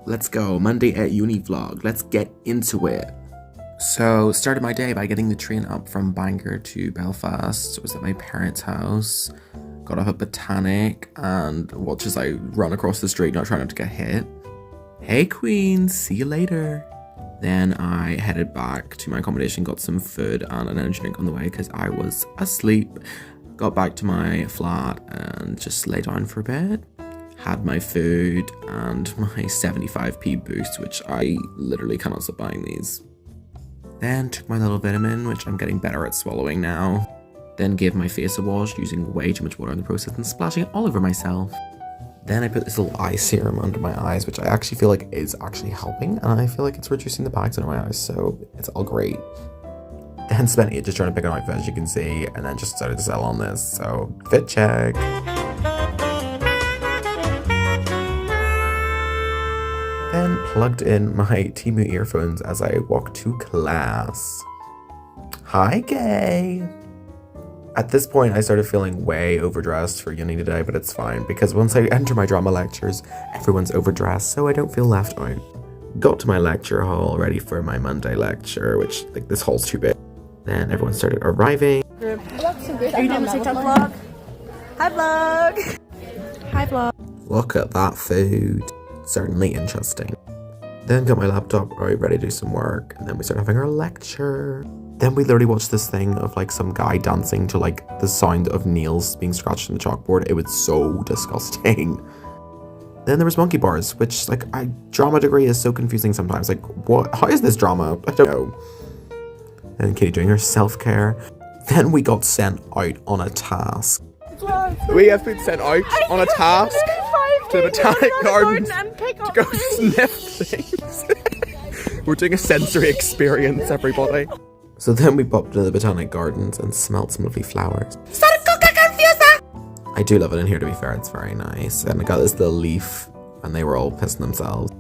Let's go. Monday at uni vlog. Let's get into it. So, started my day by getting the train up from Bangor to Belfast. Was at my parents' house. Got off at Botanic and watched as I run across the street, not trying not to get hit. Hey Queen, see you later. Then I headed back to my accommodation, got some food and an energy drink on the way because I was asleep. Got back to my flat and just lay down for a bit. Had my food and my 75p boost, which I literally cannot stop buying these. Then took my little vitamin, which I'm getting better at swallowing now. Then gave my face a wash using way too much water in the process and splashing it all over myself. Then I put this little eye serum under my eyes, which I actually feel like is actually helping, and I feel like it's reducing the bags under my eyes, so it's all great. Then spent it just trying to pick an outfit, as you can see, and then just started to settle on this, so fit check. Then plugged in my Temu earphones as I walked to class. Hi, gay! At this point, I started feeling way overdressed for uni today, but it's fine, because once I enter my drama lectures, everyone's overdressed, so I don't feel left out. Got to my lecture hall, ready for my Monday lecture, which, like, this hall's too big. Then everyone started arriving. Are you doing the TikTok vlog? Hi, vlog! Hi, vlog. Look at that food. Certainly interesting. Then got my laptop out, ready to do some work, and then we started having our lecture. Then we literally watched this thing of like some guy dancing to like the sound of nails being scratched on the chalkboard. It was so disgusting. Then there was monkey bars, which like drama degree is so confusing sometimes. Like what? How is this drama? I don't know. And Katie doing her self-care. Then we got sent out on a task. We have been sent out on a task to the Botanic Gardens to go sniff things. We're doing a sensory experience, everybody. So then we popped into the Botanic Gardens and smelled some lovely flowers. I do love it in here, to be fair, it's very nice. And I got this little leaf and they were all pissing themselves.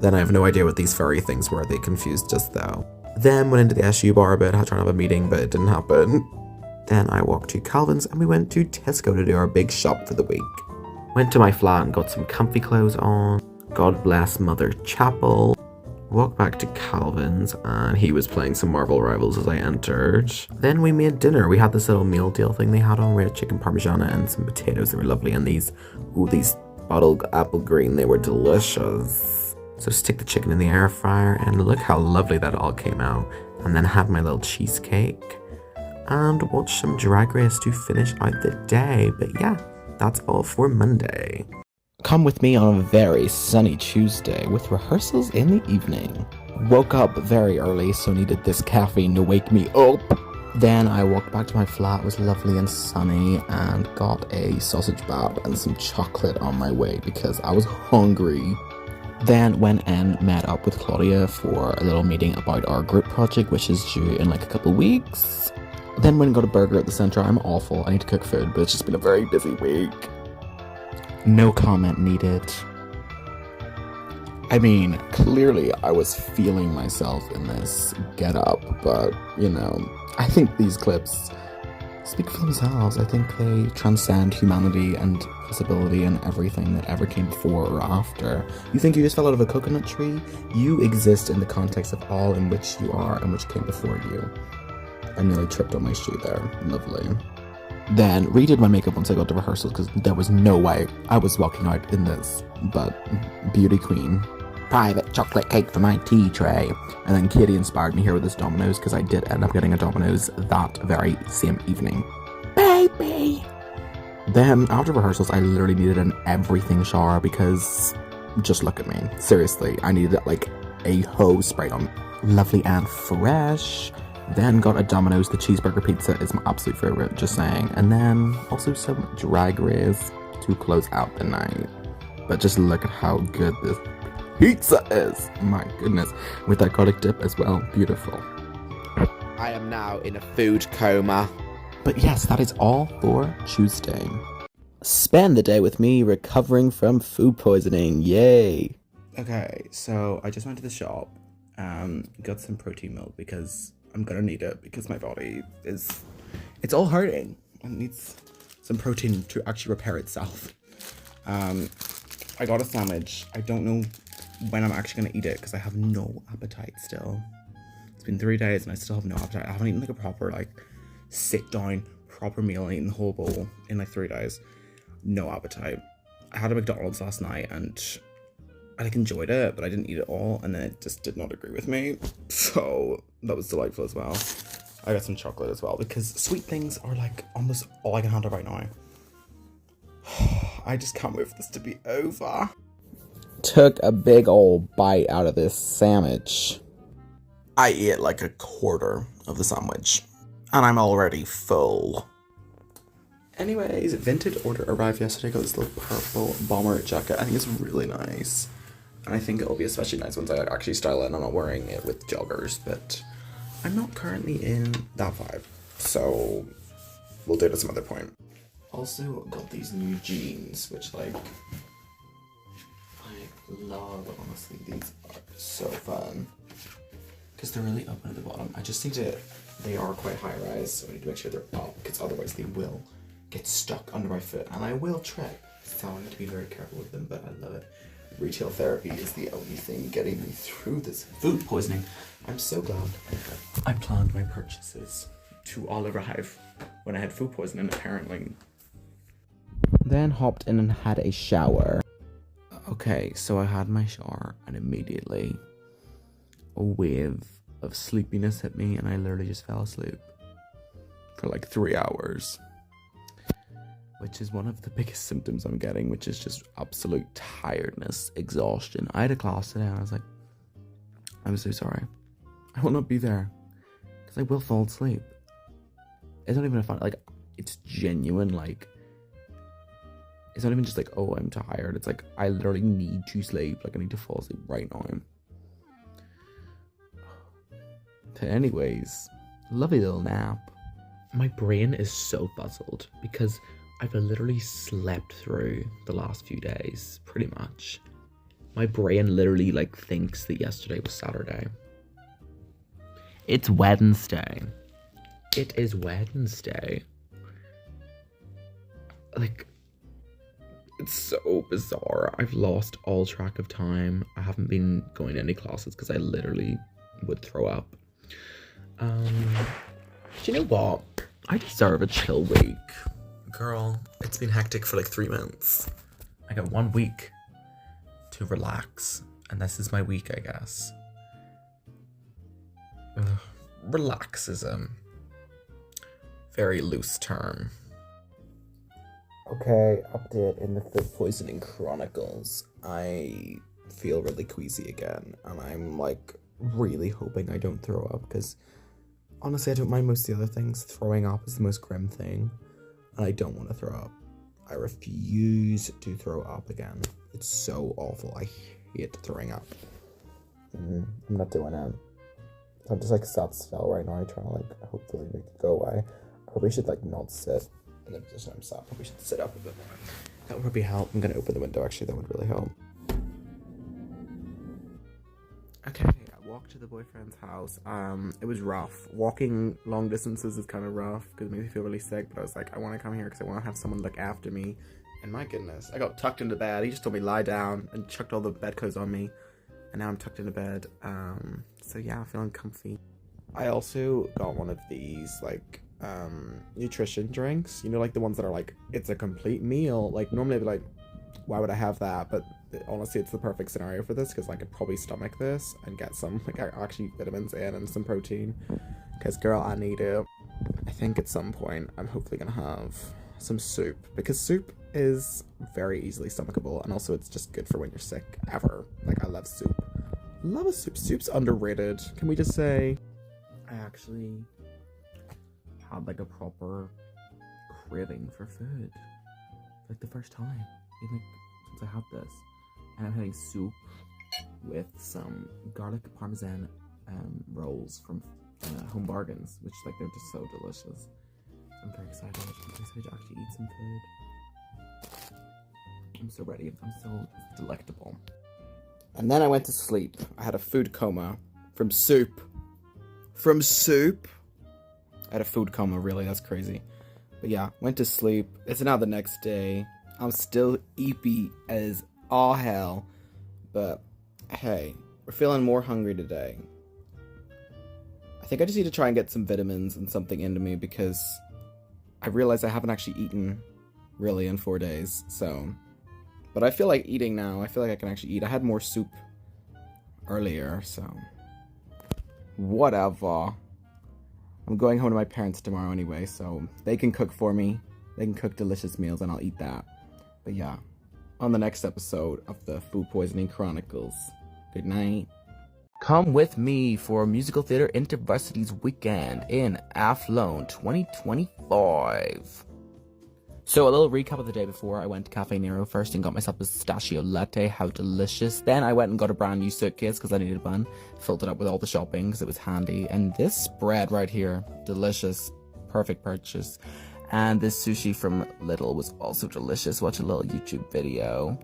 Then I have no idea what these furry things were, they confused us though. Then went into the SU bar a bit, had to have a meeting, but it didn't happen. Then I walked to Calvin's and we went to Tesco to do our big shop for the week. Went to my flat and got some comfy clothes on. God bless Mother Chapel. Walked back to Calvin's and he was playing some Marvel Rivals as I entered. Then we made dinner. We had this little meal deal thing they had on. We had chicken parmigiana and some potatoes. They were lovely. And these bottled apple green, they were delicious. So stick the chicken in the air fryer and look how lovely that all came out. And then had my little cheesecake and watched some Drag Race to finish out the day. But yeah, that's all for Monday. Come with me on a very sunny Tuesday with rehearsals in the evening. Woke up very early, so needed this caffeine to wake me up. Then I walked back to my flat, it was lovely and sunny, and got a sausage bap and some chocolate on my way because I was hungry. Then went and met up with Claudia for a little meeting about our group project, which is due in like a couple weeks. Then went and got a burger at the centre. I'm awful, I need to cook food, but it's just been a very busy week. No comment needed. I mean, clearly I was feeling myself in this get-up, but, you know, I think these clips speak for themselves. I think they transcend humanity and possibility and everything that ever came before or after. You think you just fell out of a coconut tree? You exist in the context of all in which you are and which came before you. I nearly tripped on my shoe there. Lovely. Then redid my makeup once I got to rehearsals because there was no way I was walking out in this, but beauty queen. Private chocolate cake for my tea tray. And then Katie inspired me here with this Domino's because I did end up getting a Domino's that very same evening. Baby! Then after rehearsals I literally needed an everything shower because just look at me. Seriously, I needed like a hose sprayed on. Lovely and fresh. Then got a Domino's. The cheeseburger pizza is my absolute favorite, just saying. And then also some Drag Race to close out the night. But just look at how good this pizza is. My goodness. With that garlic dip as well. Beautiful. I am now in a food coma. But yes, that is all for Tuesday. Spend the day with me recovering from food poisoning. Yay. Okay, so I just went to the shop. Got some protein milk because I'm gonna need it because my body it's all hurting and needs some protein to actually repair itself. I got a sandwich. I don't know when I'm actually going to eat it, because I have no appetite still. It's been 3 days and I still have no appetite. I haven't eaten like a proper, like, sit down, proper meal, eating the whole bowl in like 3 days. No appetite. I had a McDonald's last night and I like enjoyed it, but I didn't eat it all, and then it just did not agree with me. So that was delightful as well. I got some chocolate as well, because sweet things are like almost all I can handle right now. I just can't wait for this to be over. Took a big old bite out of this sandwich. I ate like a quarter of the sandwich, and I'm already full. Anyways, vintage order arrived yesterday. Got this little purple bomber jacket. I think it's really nice, and I think it'll be especially nice once I actually style it and I'm not wearing it with joggers, but I'm not currently in that vibe, so we'll do it at some other point. Also got these new jeans, which like I love, honestly. These are so fun because they're really open at the bottom. I just need to, they are quite high rise, so I need to make sure they're up, because otherwise they will get stuck under my foot and I will trip. So I need to be very careful with them, but I love it. Retail therapy is the only thing getting me through this food poisoning. I'm so glad I planned my purchases to all arrive when I had food poisoning, apparently. Then hopped in and had a shower. Okay, so I had my shower and immediately a wave of sleepiness hit me and I literally just fell asleep for like 3 hours. Which is one of the biggest symptoms I'm getting, which is just absolute tiredness, exhaustion. I had a class today and I was like, I'm so sorry. I will not be there because I will fall asleep. It's not even a fun, like, it's genuine, like, it's not even just like, oh, I'm tired. It's like, I literally need to sleep. Like, I need to fall asleep right now. But anyways, lovely little nap. My brain is so puzzled because I've literally slept through the last few days, pretty much. My brain literally, like, thinks that yesterday was Saturday. It's Wednesday. It is Wednesday. Like, it's so bizarre. I've lost all track of time. I haven't been going to any classes because I literally would throw up. Do you know what? I deserve a chill week. Girl, it's been hectic for like 3 months. I got 1 week to relax, and this is my week, I guess. Ugh. Relax is a very loose term. Okay, update in the food poisoning chronicles. I feel really queasy again, and I'm like really hoping I don't throw up, because honestly I don't mind most of the other things. Throwing up is the most grim thing. And I don't want to throw up. I refuse to throw up again. It's so awful. I hate throwing up. I'm not doing it. I'm just like sat still right now, trying to like hopefully make it go away. I probably should like not sit in the position I'm sat. I probably should sit up a bit more. That would probably help. I'm gonna open the window actually. That would really help. Okay, I walked to the boyfriend's house. It was rough. Walking long distances is kind of rough because it makes me feel really sick, but I was like, I want to come here because I want to have someone look after me. And my goodness, I got tucked into bed. He just told me lie down and chucked all the bedclothes on me, and now I'm tucked into bed. So yeah, I'm feeling comfy. I also got one of these like nutrition drinks, you know, like the ones that are like, it's a complete meal. Like normally I'd be like, why would I have that? But honestly, it's the perfect scenario for this because I could probably stomach this and get some like actually vitamins in and some protein, because girl, I need it. I think at some point I'm hopefully gonna have some soup, because soup is very easily stomachable, and also it's just good for when you're sick. Ever, like, I love soup. Love a soup. Soup's underrated, can we just say? I actually had like a proper craving for food, like the first time in like since I had this. And I'm having soup with some garlic parmesan rolls from Home Bargains, which like they're just so delicious. I'm very excited. I'm excited to actually eat some food. I'm so ready. I'm so delectable. And then I went to sleep. I had a food coma from soup. From soup? I had a food coma, really, that's crazy. But yeah, went to sleep. It's now the next day. I'm still eepy as all hell, but Hey, we're feeling more hungry today. I think I just need to try and get some vitamins and something into me because I realize I haven't actually eaten really in 4 days, so. But I feel like eating now. I feel like I can actually eat. I had more soup earlier, so. Whatever. I'm going home to my parents tomorrow anyway, so they can cook for me. They can cook delicious meals and I'll eat that. But yeah, on the next episode of the Food Poisoning Chronicles. Good night. Come with me for Musical Theatre InterVarsity's weekend in Athlone 2025. So a little recap of the day before. I went to Cafe Nero first and got myself a pistachio latte. How delicious. Then I went and got a brand new suitcase because I needed one. Filled it up with all the shopping because it was handy. And this bread right here, delicious. Perfect purchase. And this sushi from Lidl was also delicious. Watch a little YouTube video.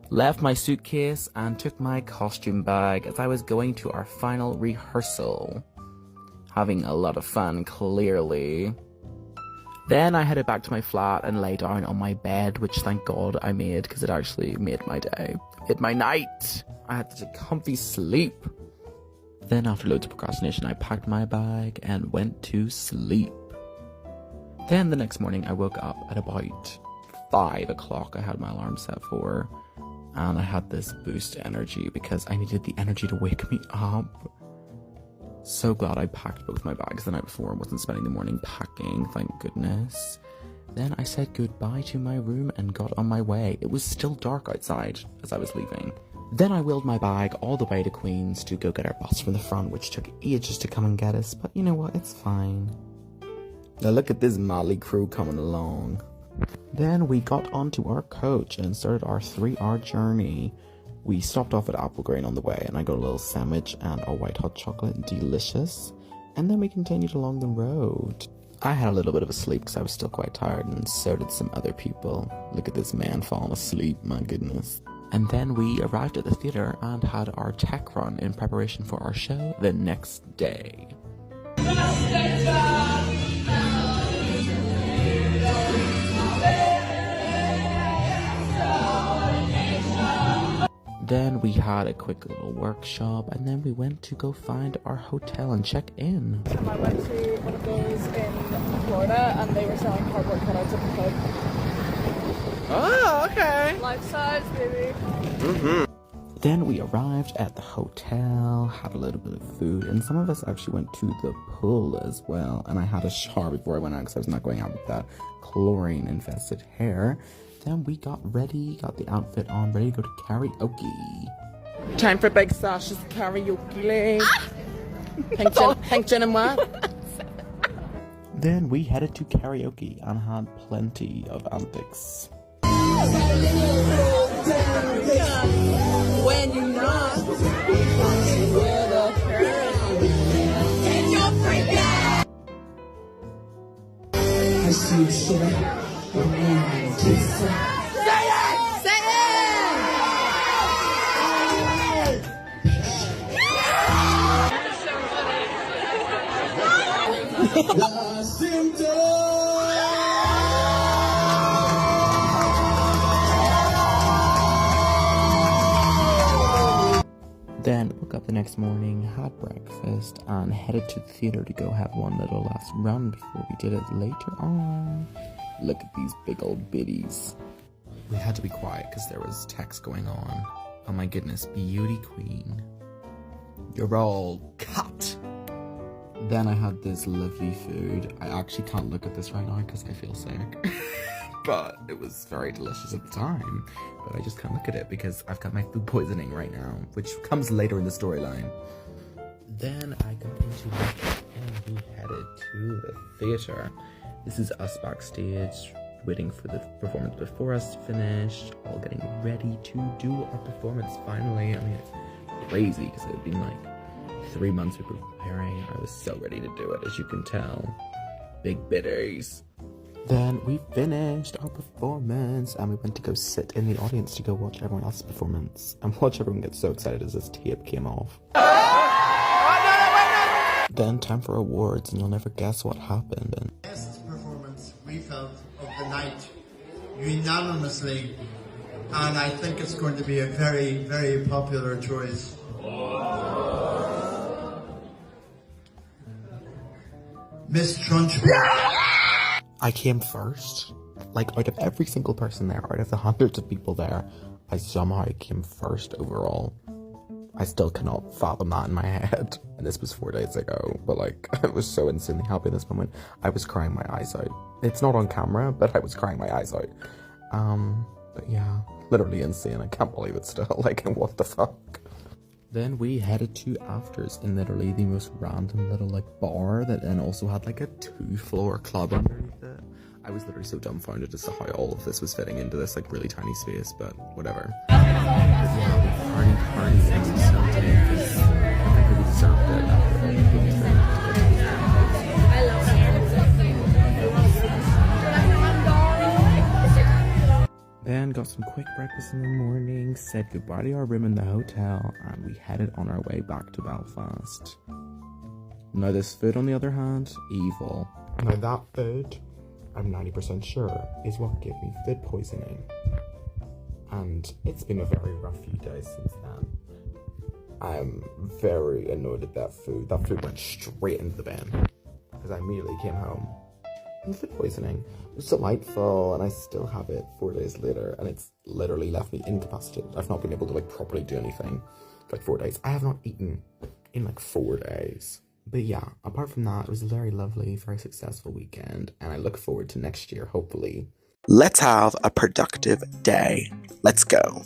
Left my suitcase and took my costume bag as I was going to our final rehearsal. Having a lot of fun, clearly. Then I headed back to my flat and lay down on my bed, which thank God I made because it actually made my day. Made my night. I had such a comfy sleep. Then after loads of procrastination, I packed my bag and went to sleep. Then the next morning I woke up at about 5 o'clock. I had my alarm set for. And I had this boost energy because I needed the energy to wake me up. So glad I packed both my bags the night before and wasn't spending the morning packing, thank goodness. Then I said goodbye to my room and got on my way. It was still dark outside as I was leaving. Then I wheeled my bag all the way to Queen's to go get our bus from the front, which took ages to come and get us, but you know what, it's fine. Now look at this motley crew coming along. Then we got onto our coach and started our 3-hour journey. We stopped off at Applegreen on the way and I got a little sandwich and our white hot chocolate, delicious. And then we continued along the road. I had a little bit of a sleep because I was still quite tired and so did some other people. Look at this man falling asleep, my goodness. And then we arrived at the theatre and had our tech run in preparation for our show the next day. Then we had a quick little workshop, and then we went to go find our hotel and check in. I went to one of those in Florida, and they were selling cardboard cutouts of the pig. Oh, okay. Life size, baby. Then we arrived at the hotel, had a little bit of food, and some of us actually went to the pool as well. And I had a shower before I went out because I was not going out with that chlorine-infested hair. Then we got ready, got the outfit on, ready to go to karaoke. Time for Big Sasha's karaoke. Thank Jen and what? Then we headed to karaoke and had plenty of antics. When you're not with a and you're freaking. I see shit. Say it! Say it! Then woke up the next morning, had breakfast, and headed to the theatre to go have one little last run before we did it later on. Look at these big old biddies. We had to be quiet because there was text going on. Oh my goodness, beauty queen. You're all cut. Then I had this lovely food. I actually can't look at this right now because I feel sick. But it was very delicious at the time. But I just can't look at it because I've got my food poisoning right now, which comes later in the storyline. Then I got into makeup and we headed to the theatre. This is us backstage, waiting for the performance before us to finish, all getting ready to do our performance finally. I mean, it's crazy because it had been like 3 months we were preparing. I was so ready to do it, as you can tell. Big biddies. Then we finished our performance and we went to go sit in the audience to go watch everyone else's performance and watch everyone get so excited as this tape came off. Then time for awards, and you'll never guess what happened. Best performance we felt of the night, unanimously and I think it's going to be a very, very popular choice. Miss Trunchbull. I came first. Like, out of every single person there, out of the hundreds of people there, I somehow came first overall. I still cannot fathom that in my head. And this was 4 days ago, but like, I was so insanely happy in this moment. I was crying my eyes out. It's not on camera, but I was crying my eyes out. But yeah, literally insane. I can't believe it still. Like, what the fuck? Then we headed to Afters in literally the most random little like bar that then also had like a 2-floor club underneath it. I was literally so dumbfounded as to how all of this was fitting into this like really tiny space, but whatever. But yeah, we partied and so dead because I think we deserved it after all the things Then got some quick breakfast in the morning, said goodbye to our room in the hotel, and we headed on our way back to Belfast. Now this food, on the other hand, evil. Now that food, I'm 90% sure, is what gave me food poisoning. And it's been a very rough few days since then. I'm very annoyed at that food. That food went straight into the bin. Because I immediately came home. And food poisoning. It was delightful, and I still have it 4 days later, and it's literally left me incapacitated. I've not been able to like properly do anything for like 4 days. I have not eaten in like 4 days. But yeah, apart from that, it was a very lovely, very successful weekend, and I look forward to next year, hopefully. Let's have a productive day. Let's go.